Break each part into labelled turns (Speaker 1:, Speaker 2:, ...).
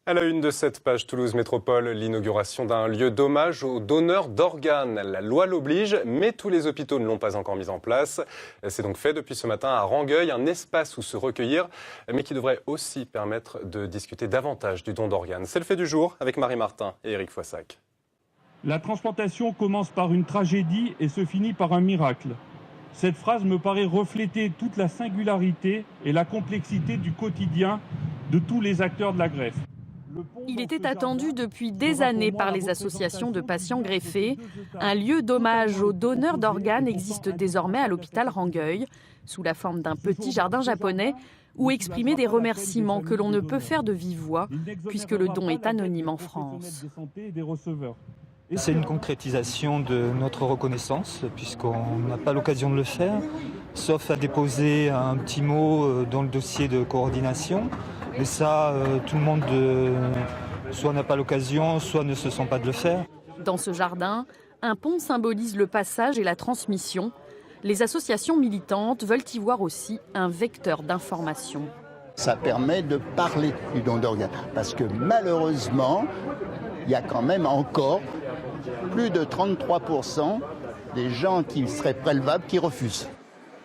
Speaker 1: À la une de cette page Toulouse Métropole, l'inauguration d'un lieu d'hommage aux donneurs d'organes. La loi l'oblige, mais tous les hôpitaux ne l'ont pas encore mis en place. C'est donc fait depuis ce matin à Rangueil, un espace où se recueillir, mais qui devrait aussi permettre de discuter davantage du don d'organes. C'est le fait du jour avec Marie Martin et Éric Foissac.
Speaker 2: La transplantation commence par une tragédie et se finit par un miracle. Cette phrase me paraît refléter toute la singularité et la complexité du quotidien de tous les acteurs de la greffe.
Speaker 3: Il était attendu depuis des années par les associations de patients greffés. Un lieu d'hommage aux donneurs d'organes existe désormais à l'hôpital Rangueil, sous la forme d'un petit jardin japonais, où exprimer des remerciements que l'on ne peut faire de vive voix, puisque le don est anonyme en France.
Speaker 4: C'est une concrétisation de notre reconnaissance, puisqu'on n'a pas l'occasion de le faire, sauf à déposer un petit mot dans le dossier de coordination. Mais ça, tout le monde soit n'a pas l'occasion, soit ne se sent pas de le faire.
Speaker 3: Dans ce jardin, un pont symbolise le passage et la transmission. Les associations militantes veulent y voir aussi un vecteur d'information.
Speaker 5: Ça permet de parler du don d'organes, parce que malheureusement, il y a quand même encore plus de 33% des gens qui seraient prélevables qui refusent.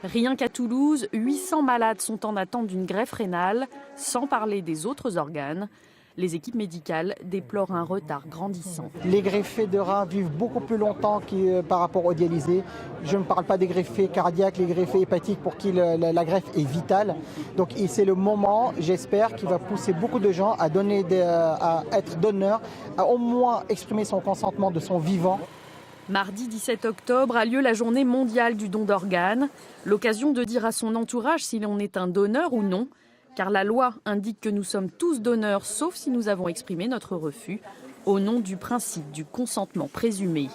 Speaker 3: Rien qu'à Toulouse, 800 malades sont en attente d'une greffe rénale, sans parler des autres organes. Les équipes médicales déplorent un retard grandissant.
Speaker 6: Les greffés de reins vivent beaucoup plus longtemps par rapport aux dialysés. Je ne parle pas des greffés cardiaques, les greffés hépatiques pour qui la greffe est vitale. Donc c'est le moment, j'espère, qui va pousser beaucoup de gens à être donneurs, à au moins exprimer son consentement de son vivant.
Speaker 3: Mardi 17 octobre a lieu la journée mondiale du don d'organes. L'occasion de dire à son entourage si l'on est un donneur ou non. Car la loi indique que nous sommes tous donneurs, sauf si nous avons exprimé notre refus, au nom du principe du consentement présumé.